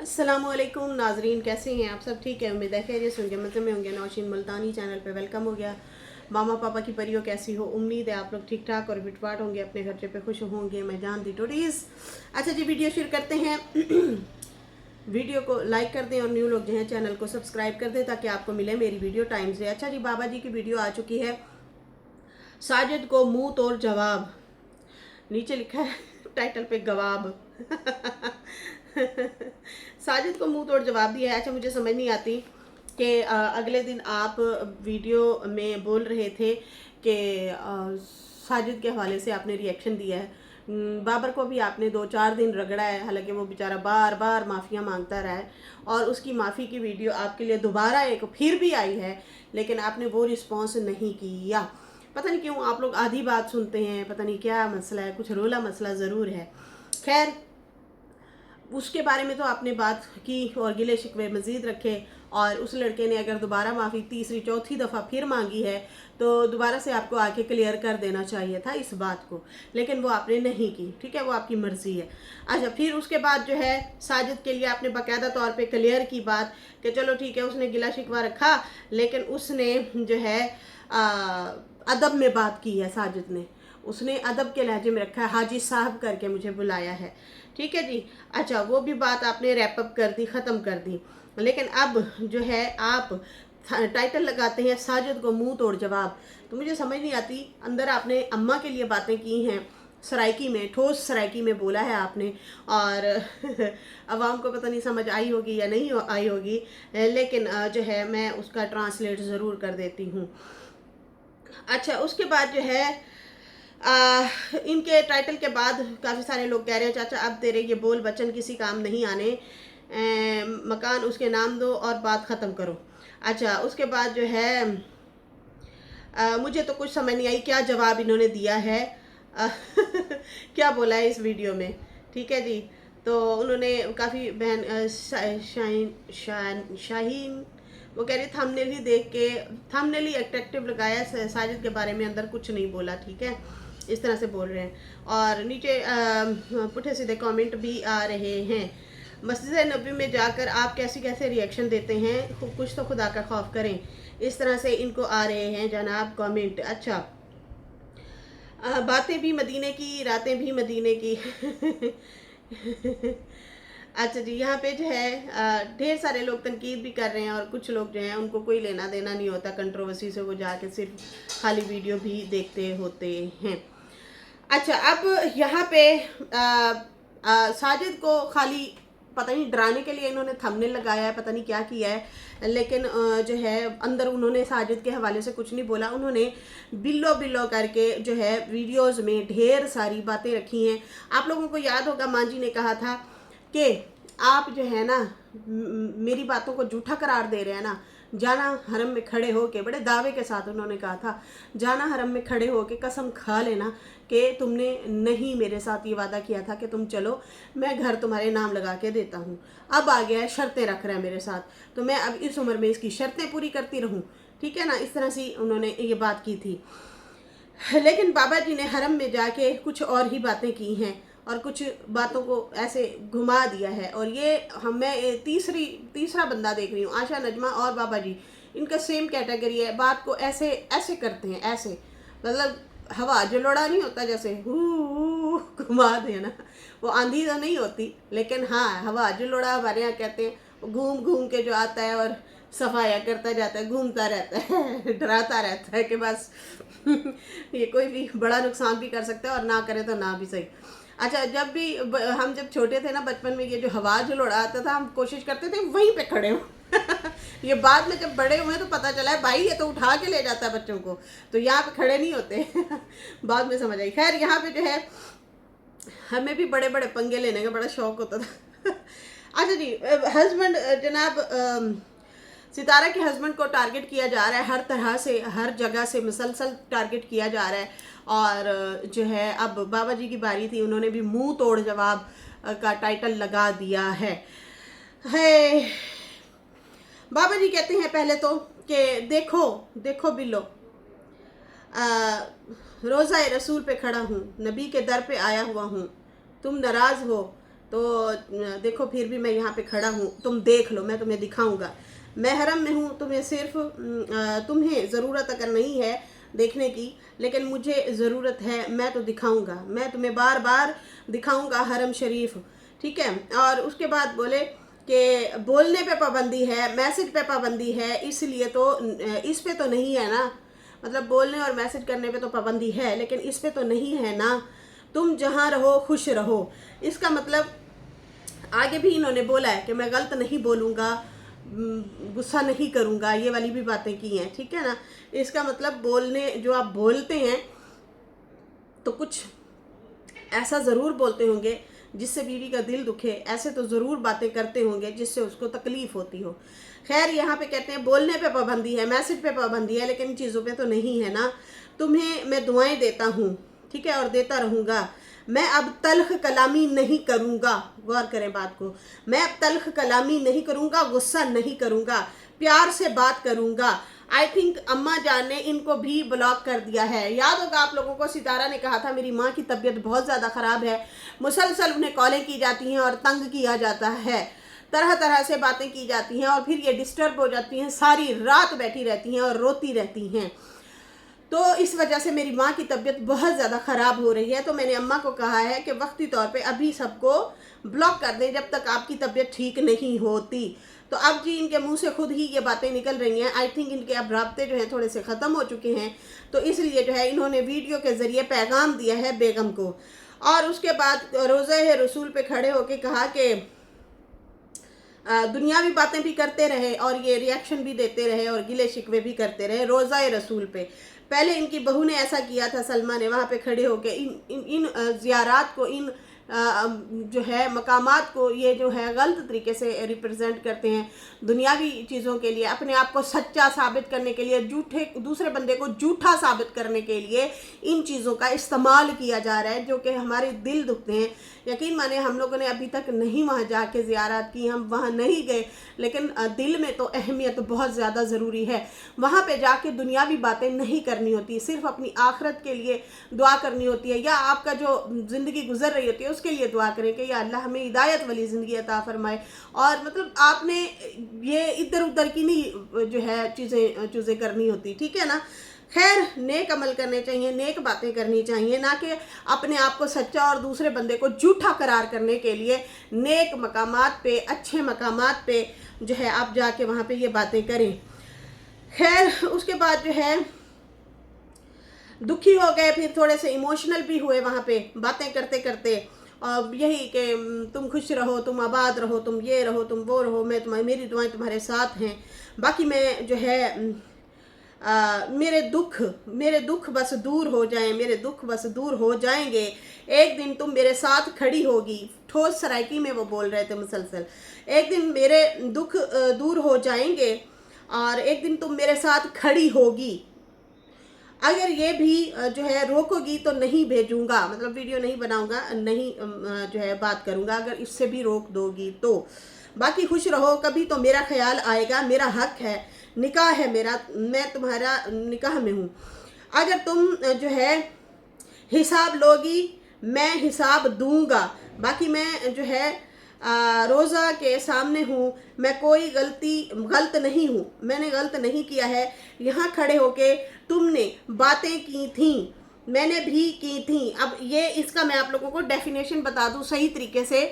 अस्सलामुअलैकुम नाजरीन, कैसे हैं आप सब? ठीक है, उम्मीद है खैरियत से होंगे, मज़े में होंगे। नौशीन मुल्तानी चैनल पे वेलकम हो गया। मामा पापा की परियों कैसी हो? उम्मीद है आप लोग ठीक ठाक और फिटफाट होंगे, अपने खर्चे पे खुश होंगे। मैं जानती टोटीज़। अच्छा जी, वीडियो शुरू करते हैं। वीडियो को लाइक कर दें और न्यू लोग जो हैं चैनल को सब्सक्राइब कर दें ताकि आपको मिले मेरी वीडियो टाइम से। अच्छा जी, बाबा जी की वीडियो आ चुकी है। साजिद को मुंह तोड़ जवाब, नीचे लिखा है टाइटल पे गवाब। साजिद को मुंह तोड़ जवाब दिया है। अच्छा, मुझे समझ नहीं आती कि अगले दिन आप वीडियो में बोल रहे थे कि साजिद के हवाले से आपने रिएक्शन दिया है। बाबर को भी आपने 2-4 दिन रगड़ा है, हालांकि वो बेचारा बार बार माफ़िया मांगता रहा है और उसकी माफ़ी की वीडियो आपके लिए दोबारा एक फिर भी आई है, लेकिन आपने वो रिस्पॉन्स नहीं किया। पता नहीं क्यों आप लोग आधी बात सुनते हैं, पता नहीं क्या मसला है, कुछ रोला मसला ज़रूर है। खैर, उसके बारे में तो आपने बात की और गिले शिकवे मज़ीद रखे, और उस लड़के ने अगर दोबारा माफ़ी तीसरी चौथी दफ़ा फिर मांगी है तो दोबारा से आपको आके क्लियर कर देना चाहिए था इस बात को, लेकिन वो आपने नहीं की। ठीक है, वो आपकी मर्ज़ी है। अच्छा, फिर उसके बाद जो है साजिद के लिए आपने बाकायदा तौर पे क्लियर की बात कि चलो ठीक है, उसने गिला शिकवा रखा, लेकिन उसने जो है अदब में बात की है। साजिद ने उसने अदब के लहजे में रखा है, हाजी साहब करके मुझे बुलाया है। ठीक है जी। अच्छा, वो भी बात आपने रैप अप कर दी, ख़त्म कर दी, लेकिन अब जो है आप टाइटल लगाते हैं साजिद को मुंह तोड़ जवाब। तो मुझे समझ नहीं आती, अंदर आपने अम्मा के लिए बातें की हैं, सराइकी में, ठोस सराइकी में बोला है आपने, और अवाम को पता नहीं समझ आई होगी या नहीं आई होगी, लेकिन जो है मैं उसका ट्रांसलेट ज़रूर कर देती हूँ। अच्छा, उसके बाद जो है इनके टाइटल के बाद काफ़ी सारे लोग कह रहे हैं चाचा अब तेरे ये बोल बच्चन किसी काम नहीं आने, मकान उसके नाम दो और बात ख़त्म करो। अच्छा, उसके बाद जो है मुझे तो कुछ समझ नहीं आई क्या जवाब इन्होंने दिया है। क्या बोला है इस वीडियो में। ठीक है जी। तो उन्होंने काफ़ी बहन शाहीन वो कह रही थंबनेल ही देख के, थंबनेल ही अट्रैक्टिव लगाया, साजिद के बारे में अंदर कुछ नहीं बोला। ठीक है, इस तरह से बोल रहे हैं। और नीचे पुठे सीधे कमेंट भी आ रहे हैं। मस्जिद नबी में जाकर आप कैसे कैसे रिएक्शन देते हैं, कुछ तो खुदा का खौफ करें, इस तरह से इनको आ रहे हैं जनाब कमेंट। अच्छा, बातें भी मदीने की, रातें भी मदीने की। अच्छा जी, यहाँ पे जो है ढेर सारे लोग तनकीद भी कर रहे हैं और कुछ लोग जो हैं उनको कोई लेना देना नहीं होता कंट्रोवर्सी से, वो जाके सिर्फ खाली वीडियो भी देखते होते हैं। अच्छा, अब यहाँ पे साजिद को खाली पता नहीं डराने के लिए इन्होंने थंबनेल लगाया है, पता नहीं क्या किया है, लेकिन जो है अंदर उन्होंने साजिद के हवाले से कुछ नहीं बोला। उन्होंने बिल्लो बिल्लो करके जो है वीडियोस में ढेर सारी बातें रखी हैं। आप लोगों को याद होगा मां जी ने कहा था कि आप जो है ना मेरी बातों को झूठा करार दे रहे हैं ना, जाना हरम में खड़े हो के, बड़े दावे के साथ उन्होंने कहा था, जाना हरम में खड़े हो के कसम खा लेना कि तुमने नहीं मेरे साथ ये वादा किया था कि तुम चलो मैं घर तुम्हारे नाम लगा के देता हूँ। अब आ गया है शर्तें रख रहा है मेरे साथ, तो मैं अब इस उम्र में इसकी शर्तें पूरी करती रहूँ। ठीक है ना, इस तरह से उन्होंने ये बात की थी। लेकिन बाबा जी ने हरम में जाके कुछ और ही बातें की हैं और कुछ बातों को ऐसे घुमा दिया है। और ये मैं तीसरा बंदा देख रही हूँ, आशा नजमा और बाबा जी, इनका सेम कैटेगरी है। बात को ऐसे ऐसे करते हैं, ऐसे मतलब हवा जो लोड़ा नहीं होता जैसे हू घुमा दे ना, वो आंधी तो नहीं होती, लेकिन हाँ हवा जो लोड़ा हमारे यहाँ कहते हैं, वो घूम घूम के जो आता है और सफाया करता जाता है, घूमता रहता है, डराता रहता है कि बस ये कोई भी बड़ा नुकसान भी कर सकता है और ना करे तो ना भी सही। अच्छा, जब भी हम जब छोटे थे ना बचपन में, ये जो हवा जो लोड़ा आता था हम कोशिश करते थे वहीं पे खड़े हो। ये बाद में जब बड़े हुए तो पता चला है भाई ये तो उठा के ले जाता है बच्चों को, तो यहाँ पे खड़े नहीं होते। बाद में समझ आई। खैर, यहाँ पे जो है हमें भी बड़े बड़े पंगे लेने का बड़ा शौक होता था। अच्छा जी, हस्बैंड जनाब सितारा के हस्बैंड को टारगेट किया जा रहा है, हर तरह से हर जगह से मुसलसल टारगेट किया जा रहा है। और जो है अब बाबा जी की बारी थी, उन्होंने भी मुंह तोड़ जवाब का टाइटल लगा दिया है। बाबा जी कहते हैं पहले तो कि देखो देखो बिल्लो, रोज़ा रसूल पे खड़ा हूँ, नबी के दर पे आया हुआ हूँ, तुम नाराज़ हो तो देखो फिर भी मैं यहाँ पे खड़ा हूँ, तुम देख लो, मैं तुम्हें दिखाऊंगा। मैं हरम में हूँ, तुम्हें सिर्फ तुम्हें ज़रूरत अगर नहीं है देखने की, लेकिन मुझे ज़रूरत है, मैं तो दिखाऊंगा, मैं तुम्हें बार बार दिखाऊंगा हरम शरीफ, ठीक है। और उसके बाद बोले कि बोलने पे पाबंदी है, मैसेज पे पाबंदी है, इसलिए तो इस पे तो नहीं है ना, मतलब बोलने और मैसेज करने पे तो पाबंदी है लेकिन इस पे तो नहीं है ना, तुम जहाँ रहो खुश रहो। इसका मतलब आगे भी इन्होंने बोला है कि मैं गलत नहीं बोलूँगा, गुस्सा नहीं करूँगा, ये वाली भी बातें की हैं, ठीक है ना। इसका मतलब बोलने जो आप बोलते हैं तो कुछ ऐसा ज़रूर बोलते होंगे जिससे बीवी का दिल दुखे, ऐसे तो ज़रूर बातें करते होंगे जिससे उसको तकलीफ़ होती हो। खैर यहाँ पे कहते हैं बोलने पे पाबंदी है, मैसेज पे पाबंदी है, लेकिन इन चीज़ों पे तो नहीं है ना। तुम्हें मैं दुआएं देता हूँ, ठीक है, और देता रहूँगा। मैं अब तल्ख कलामी नहीं करूँगा, गौर करें बात को, मैं अब तल्ख कलामी नहीं करूँगा, गुस्सा नहीं करूँगा, प्यार से बात करूँगा। आई थिंक अम्मा जान ने इनको भी ब्लॉक कर दिया है। याद होगा आप लोगों को, सितारा ने कहा था मेरी माँ की तबीयत बहुत ज़्यादा ख़राब है, मुसलसल उन्हें कॉलें की जाती हैं और तंग किया जाता है, तरह तरह से बातें की जाती हैं और फिर ये डिस्टर्ब हो जाती हैं, सारी रात बैठी रहती हैं और रोती रहती हैं। तो इस वजह से मेरी माँ की तबीयत बहुत ज़्यादा ख़राब हो रही है। तो मैंने अम्मा को कहा है कि वक्ती तौर पे अभी सबको ब्लॉक कर दें जब तक आपकी तबीयत ठीक नहीं होती। तो अब जी इनके मुंह से खुद ही ये बातें निकल रही हैं। आई थिंक इनके अब राब्ते जो हैं थोड़े से ख़त्म हो चुके हैं, तो इसलिए जो है इन्होंने वीडियो के ज़रिए पैगाम दिया है बेगम को। और उसके बाद रोज़ा रसूल पे खड़े होके कहा कि दुनियावी बातें भी करते रहे और ये रिएक्शन भी देते रहे और गिले शिकवे भी करते रहे रोज़ा रसूल पे। पहले इनकी बहू ने ऐसा किया था, सलमा ने, वहाँ पे खड़े होके इन ज़ियारात को, इन जो है मकामात को ये जो है गलत तरीके से रिप्रेजेंट करते हैं दुनियावी चीज़ों के लिए, अपने आप को सच्चा साबित करने के लिए, दूसरे बंदे को झूठा साबित करने के लिए इन चीज़ों का इस्तेमाल किया जा रहा है, जो कि हमारे दिल दुखते हैं। यकीन माने हम लोगों ने अभी तक नहीं वहाँ जाके ज़ियारत की, हम वहाँ नहीं गए, लेकिन दिल में तो अहमियत बहुत ज़्यादा ज़रूरी है। वहाँ पे जाके दुनियावी बातें नहीं करनी होती, सिर्फ अपनी आखिरत के लिए दुआ करनी होती है, या आपका जो ज़िंदगी गुजर रही होती है उसके लिए दुआ करें कि या अल्लाह हमें हिदायत वाली ज़िंदगी अता फरमाए। और मतलब आपने ये इधर उधर की नहीं जो है चीज़ें करनी होती, ठीक है ना। खैर नेक अमल करने चाहिए, नेक बातें करनी चाहिए, ना कि अपने आप को सच्चा और दूसरे बंदे को झूठा करार करने के लिए नेक मकामात पे, अच्छे मकामात पे जो है आप जाके वहाँ पे ये बातें करें। खैर उसके बाद जो है दुखी हो गए, फिर थोड़े से इमोशनल भी हुए वहाँ पे बातें करते करते, और यही कि तुम खुश रहो, तुम आबाद रहो, तुम ये रहो, तुम वो रहो, मेरी दुआएं तुम्हारे साथ हैं। बाकी मैं जो है मेरे दुख बस दूर हो जाएं, मेरे दुख बस दूर हो जाएंगे, एक दिन तुम मेरे साथ खड़ी होगी। ठोस सराइकी में वो बोल रहे थे मुसलसल, एक दिन मेरे दुख दूर हो जाएंगे और एक दिन तुम मेरे साथ खड़ी होगी, अगर ये भी जो है रोकोगी तो नहीं भेजूंगा, मतलब वीडियो नहीं बनाऊंगा, नहीं जो है बात करूंगा, अगर इससे भी रोक दोगी तो। बाकी खुश रहो, कभी तो मेरा ख्याल आएगा, मेरा हक है, निकाह है मेरा, मैं तुम्हारा निकाह में हूँ, अगर तुम जो है हिसाब लोगी मैं हिसाब दूंगा। बाकी मैं जो है रोज़ा के सामने हूँ, मैं कोई गलत नहीं हूँ, मैंने गलत नहीं किया है। यहाँ खड़े होके तुमने बातें की थी, मैंने भी की थी। अब ये इसका मैं आप लोगों को डेफिनेशन बता दूँ सही तरीके से।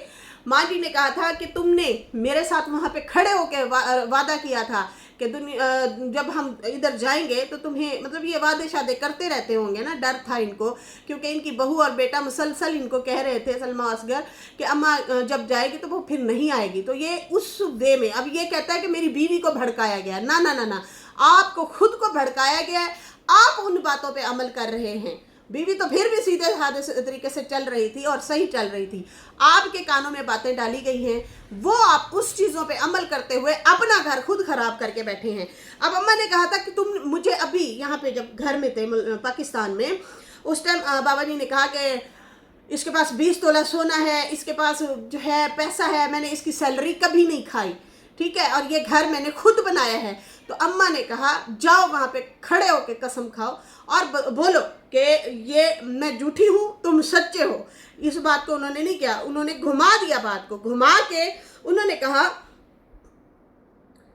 माँ जी ने कहा था कि तुमने मेरे साथ वहाँ पे खड़े होके वादा किया था कि जब हम इधर जाएंगे तो तुम्हें, मतलब ये वादे शादे करते रहते होंगे ना, डर था इनको, क्योंकि इनकी बहू और बेटा मुसलसल इनको कह रहे थे, सलमा असगर, कि अम्मा जब जाएगी तो वो फिर नहीं आएगी। तो ये उस वे में अब ये कहता है कि मेरी बीवी को भड़काया गया। ना ना ना ना, आपको खुद को भड़काया गया है, आप उन बातों पर अमल कर रहे हैं। बीवी तो फिर भी सीधे साधे तरीके से चल रही थी और सही चल रही थी, आपके कानों में बातें डाली गई हैं, वो आप उस चीज़ों पे अमल करते हुए अपना घर खुद खराब करके बैठे हैं। अब अम्मा ने कहा था कि तुम मुझे अभी यहाँ पे जब घर में थे पाकिस्तान में, उस टाइम बाबा जी ने कहा कि इसके पास 20 तोला सोना है, इसके पास जो है पैसा है, मैंने इसकी सैलरी कभी नहीं खाई, ठीक है, और ये घर मैंने खुद बनाया है। तो अम्मा ने कहा जाओ वहाँ पे खड़े होके कसम खाओ और बोलो کہ یہ میں جھوٹی ہوں تم سچے ہو، اس بات کو انہوں نے نہیں کیا، انہوں نے گھما دیا بات کو، گھما کے انہوں نے کہا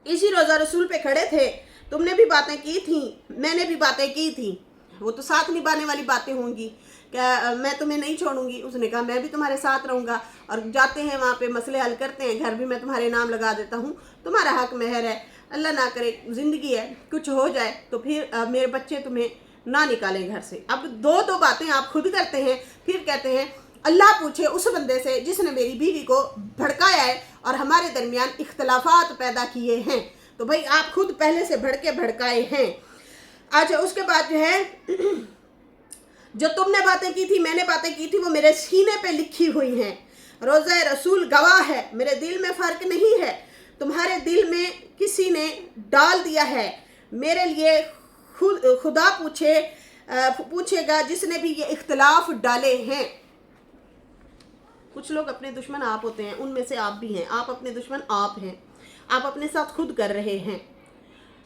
اسی روزہ رسول پہ کھڑے تھے، تم نے بھی باتیں کی تھیں، میں نے بھی باتیں کی تھیں، وہ تو ساتھ نبھانے والی باتیں ہوں گی کہ میں تمہیں نہیں چھوڑوں گی۔ اس نے کہا میں بھی تمہارے ساتھ رہوں گا، اور جاتے ہیں وہاں پہ مسئلے حل کرتے ہیں، گھر بھی میں تمہارے نام لگا دیتا ہوں، تمہارا حق مہر ہے، اللہ نہ کرے زندگی ہے کچھ ہو جائے تو پھر میرے بچے تمہیں نہ نکالیں گھر سے۔ اب دو باتیں آپ خود کرتے ہیں، پھر کہتے ہیں اللہ پوچھے اس بندے سے جس نے میری بیوی کو بھڑکایا ہے اور ہمارے درمیان اختلافات پیدا کیے ہیں۔ تو بھائی آپ خود پہلے سے بھڑکائے ہیں۔ اچھا اس کے بعد جو ہے جو تم نے باتیں کی تھی، میں نے باتیں کی تھی، وہ میرے سینے پہ لکھی ہوئی ہیں، روزہ رسول گواہ ہے، میرے دل میں فرق نہیں ہے، تمہارے دل میں کسی نے ڈال دیا ہے، میرے لیے خدا پوچھے گا جس نے بھی یہ اختلاف ڈالے ہیں۔ کچھ لوگ اپنے دشمن آپ ہوتے ہیں، ان میں سے آپ بھی ہیں، آپ اپنے دشمن آپ ہیں، آپ اپنے ساتھ خود کر رہے ہیں۔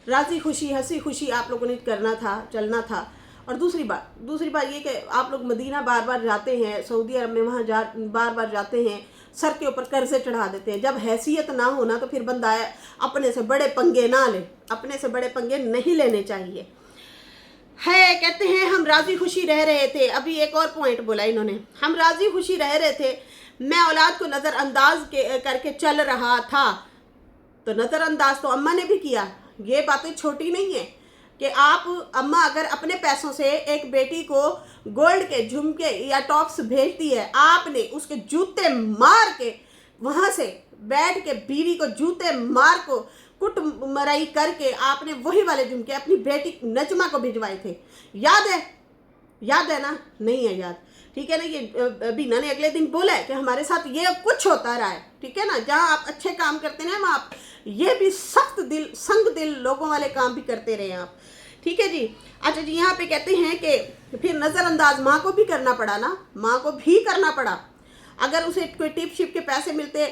راضی خوشی ہنسی خوشی آپ لوگوں نے کرنا تھا، چلنا تھا۔ اور دوسری بات یہ کہ آپ لوگ مدینہ بار بار جاتے ہیں، سعودی عرب میں وہاں بار بار جاتے ہیں، سر کے اوپر قرضے چڑھا دیتے ہیں۔ جب حیثیت نہ ہونا تو پھر بندہ اپنے سے بڑے پنگے نہ لے، اپنے سے بڑے پنگے نہیں لینے چاہیے۔ کہتے ہیں ہم راضی خوشی رہ رہے تھے، ابھی ایک اور پوائنٹ بولا انہوں نے، ہم راضی خوشی رہ رہے تھے، میں اولاد کو نظر انداز کر کے چل رہا تھا۔ تو نظر انداز تو اماں نے بھی کیا، یہ باتیں چھوٹی نہیں ہیں کہ آپ اماں اگر اپنے پیسوں سے ایک بیٹی کو گولڈ کے جھمکے یا ٹاپس بھیجتی ہے، آپ نے اس کے جوتے مار کے وہاں سے بیٹھ کے بیوی کو جوتے مار کو کٹ مرائی کر کے آپ نے وہی والے جھمکے اپنی بیٹی نجمہ کو بھجوائے تھے۔ یاد ہے نا؟ نہیں ہے یاد، ٹھیک ہے نا؟ یہ بینا نے اگلے دن بولا ہے کہ ہمارے ساتھ یہ کچھ ہوتا رہا ہے، ٹھیک ہے نا؟ جہاں آپ اچھے کام کرتے ہیں وہاں آپ یہ بھی سنگ دل لوگوں والے کام بھی کرتے رہے آپ، ٹھیک ہے جی۔ اچھا جی یہاں پہ کہتے ہیں کہ پھر نظر انداز ماں کو بھی کرنا پڑا نا، ماں کو بھی کرنا پڑا۔ اگر اسے کوئی ٹپ شپ کے پیسے ملتے،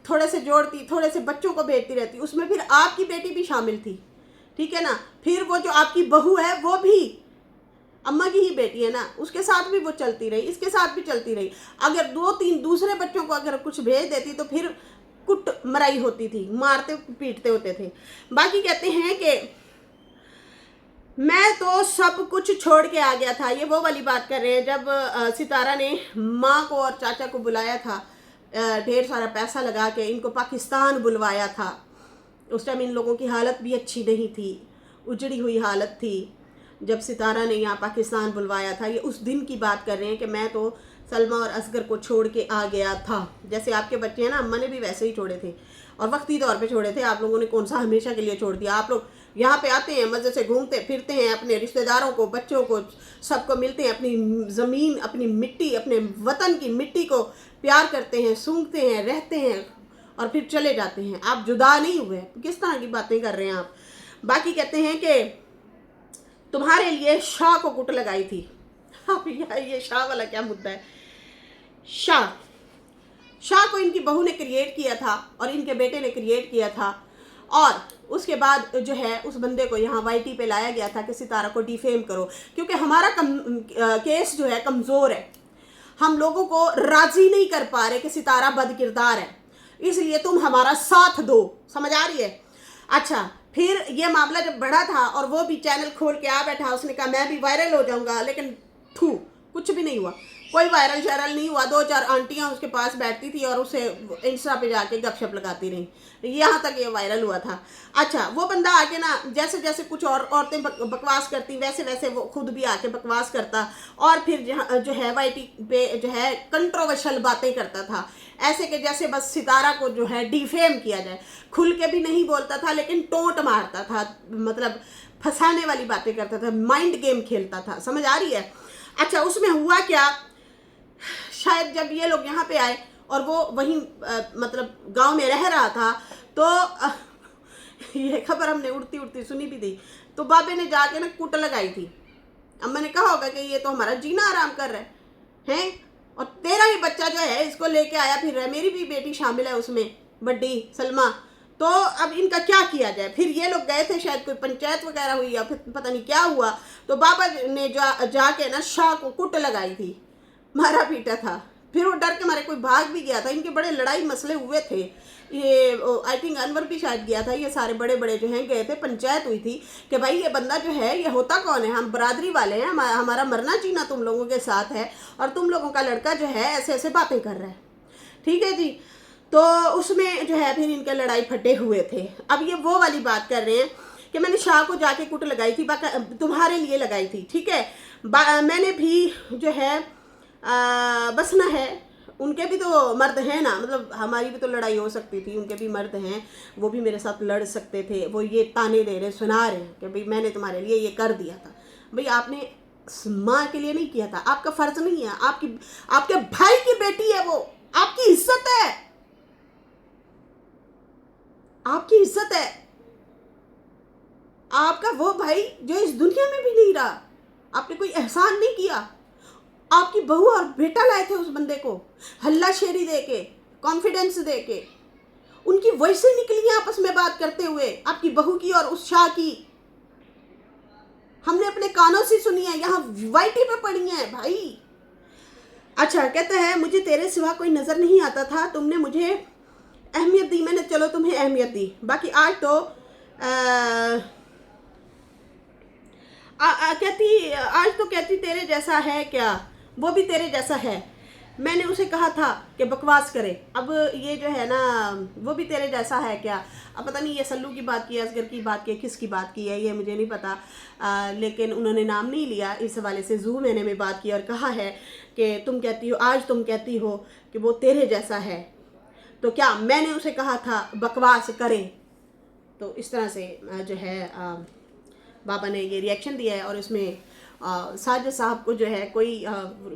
تھوڑے سے جوڑتی، تھوڑے سے بچوں کو بھیجتی رہتی، اس میں پھر آپ کی بیٹی بھی شامل تھی، ٹھیک ہے نا؟ پھر وہ جو آپ کی بہو ہے وہ بھی اماں کی ہی بیٹی ہے نا، اس کے ساتھ بھی وہ چلتی رہی، اس کے ساتھ بھی چلتی رہی۔ اگر 2-3 دوسرے بچوں کو اگر کچھ بھیج دیتی تو پھر کٹ مرائی ہوتی تھی، مارتے پیٹتے ہوتے تھے۔ باقی کہتے ہیں کہ میں تو سب کچھ چھوڑ کے آ گیا تھا، یہ وہ والی بات کر رہے ہیں جب ستارہ نے ماں کو اور چاچا کو بلایا تھا، ڈھیر سارا پیسہ لگا کے ان کو پاکستان بلوایا تھا۔ اس ٹائم ان لوگوں کی حالت بھی اچھی نہیں تھی، اجڑی ہوئی حالت تھی جب ستارہ نے یہاں پاکستان بلوایا تھا۔ یہ اس دن کی بات کر رہے ہیں کہ میں تو سلمہ اور اصغر کو چھوڑ کے آ گیا تھا، جیسے آپ کے بچے ہیں نا، اماں نے بھی ویسے ہی چھوڑے تھے اور وقتی طور پہ چھوڑے تھے، آپ لوگوں نے کون سا ہمیشہ کے لیے چھوڑ دیا۔ آپ لوگ یہاں پہ آتے ہیں، مزے سے گھومتے پھرتے ہیں، اپنے رشتہ داروں کو، بچوں کو، سب کو ملتے ہیں، اپنی زمین، اپنی مٹی، اپنے وطن کی مٹی کو پیار کرتے ہیں، سونگھتے ہیں، رہتے ہیں اور پھر چلے جاتے ہیں۔ آپ جدا نہیں ہوئے، کس طرح کی باتیں کر رہے ہیں آپ؟ باقی کہتے ہیں کہ تمہارے لیے شاہ کو کٹ لگائی تھی۔ اب یہ شاہ والا کیا مدعا ہے؟ شاہ کو ان کی بہو نے کریٹ کیا تھا اور ان کے بیٹے نے کریٹ کیا تھا، اور اس کے بعد جو ہے اس بندے کو یہاں وائی ٹی پہ لایا گیا تھا کہ ستارہ کو ڈیفیم کرو، کیونکہ ہمارا کیس جو ہے کمزور ہے، ہم لوگوں کو راضی نہیں کر پا رہے کہ ستارہ بد کردار ہے، اس لیے تم ہمارا ساتھ دو۔ سمجھ آ رہی ہے؟ اچھا پھر یہ معاملہ جب بڑھا تھا اور وہ بھی چینل کھول کے آ بیٹھا، اس نے کہا میں بھی وائرل ہو جاؤں گا، لیکن کچھ بھی نہیں ہوا، کوئی وائرل شائرل نہیں ہوا۔ 2-4 آنٹیاں اس کے پاس بیٹھتی تھی اور اسے انسٹا پہ جا کے گپ شپ لگاتی رہیں، یہاں تک یہ وائرل ہوا تھا۔ اچھا وہ بندہ آگے نا جیسے جیسے کچھ اور عورتیں بکواس کرتی ویسے ویسے وہ خود بھی آ کے بکواس کرتا، اور پھر جو ہے وائی ٹی پہ جو ہے کنٹروورشل باتیں کرتا تھا، ایسے کہ جیسے بس ستارہ کو جو ہے ڈیفیم کیا جائے۔ کھل کے بھی نہیں بولتا تھا لیکن ٹونٹ مارتا تھا، مطلب پھنسانے والی باتیں کرتا تھا، مائنڈ گیم کھیلتا تھا۔ سمجھ آ رہی ہے؟ اچھا اس میں ہوا کیا، شاید جب یہ لوگ یہاں پہ آئے اور وہ وہیں مطلب گاؤں میں رہ رہا تھا، تو یہ خبر ہم نے اڑتی سنی بھی تھی، تو بابے نے جا کے نا کٹ لگائی تھی۔ اماں نے کہا ہوگا کہ یہ تو ہمارا جینا آرام کر رہا ہے، اور تیرا ہی بچہ جو ہے اس کو لے کے آیا پھر رہا ہے، میری بھی بیٹی شامل ہے اس میں، بڑی سلمہ، تو اب ان کا کیا کیا جائے. پھر یہ لوگ گئے تھے, شاید کوئی پنچایت وغیرہ ہوئی یا پھر پتہ نہیں کیا ہوا, تو بابا نے جا کے نا شاہ کو کٹ لگائی تھی, مارا پیٹا تھا. پھر وہ ڈر کے مارے کوئی بھاگ بھی گیا تھا. ان کے بڑے لڑائی مسئلے ہوئے تھے. یہ آئی تھنک انور بھی شاید گیا تھا. یہ سارے بڑے بڑے جو ہیں گئے تھے, پنچایت ہوئی تھی کہ بھائی یہ بندہ جو ہے یہ ہوتا کون ہے, ہم برادری والے ہیں, ہمارا مرنا جینا تم لوگوں کے ساتھ ہے, اور تم لوگوں کا لڑکا جو ہے ایسے ایسے باتیں کر رہا ہے. ٹھیک ہے جی. تو اس میں جو ہے پھر ان کے لڑائی پھٹے ہوئے تھے. اب یہ وہ والی بات کر رہے ہیں کہ میں نے شاہ کو جا کے کٹ لگائی تھی, تمہارے لیے لگائی تھی. ٹھیک ہے, میں نے بھی جو ہے بسنا ہے. ان کے بھی تو مرد ہیں نا, مطلب ہماری بھی تو لڑائی ہو سکتی تھی, ان کے بھی مرد ہیں, وہ بھی میرے ساتھ لڑ سکتے تھے. وہ یہ تانے دے رہے, سنا رہے ہیں کہ بھئی میں نے تمہارے لیے یہ کر دیا تھا. بھئی آپ نے ماں کے لیے نہیں کیا تھا, آپ کا فرض نہیں ہے, آپ کے بھائی کی بیٹی ہے, وہ آپ کی عزت ہے, آپ کی عزت ہے. آپ کا وہ بھائی جو اس دنیا میں بھی نہیں رہا, آپ نے کوئی احسان نہیں کیا. آپ کی بہو اور بیٹا لائے تھے اس بندے کو, ہلا شیری دے کے, کانفیڈنس دے کے. ان کی وائسیں نکلی ہیں آپس میں بات کرتے ہوئے, آپ کی بہو کی اور اس شاہ کی. ہم نے اپنے کانوں سے سنی ہے, یہاں وائی ٹی پہ پڑھی ہیں بھائی. اچھا کہتا ہے مجھے تیرے سوا کوئی نظر نہیں آتا تھا, تم نے مجھے اہمیت دی, میں نے چلو تمہیں اہمیت دی. باقی آج تو کہتی تیرے جیسا ہے کیا, وہ بھی تیرے جیسا ہے. میں نے اسے کہا تھا کہ بکواس کرے. اب یہ جو ہے نا وہ بھی تیرے جیسا ہے کیا, اب پتہ نہیں یہ سلو کی بات کی ہے, اصغر کی بات کی ہے, کس کی بات کی ہے یہ مجھے نہیں پتا, لیکن انہوں نے نام نہیں لیا. اس حوالے سے زو میں نے بات کی اور کہا ہے کہ تم کہتی ہو کہ وہ تیرے جیسا ہے, تو کیا میں نے اسے کہا تھا بکواس کرے. تو اس طرح سے جو ہے بابا نے یہ ریئیکشن دیا ہے. اور اس میں ساجد صاحب کو جو ہے کوئی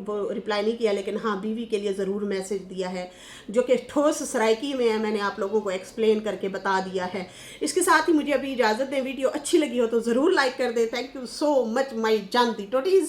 وہ رپلائی نہیں کیا, لیکن ہاں بیوی کے لیے ضرور میسج دیا ہے, جو کہ ٹھوس سرائکی میں ہے. میں نے آپ لوگوں کو ایکسپلین کر کے بتا دیا ہے. اس کے ساتھ ہی مجھے ابھی اجازت دیں. ویڈیو اچھی لگی ہو تو ضرور لائک کر دیں. تھینک یو سو مچ مائی جانتی ٹوٹیز.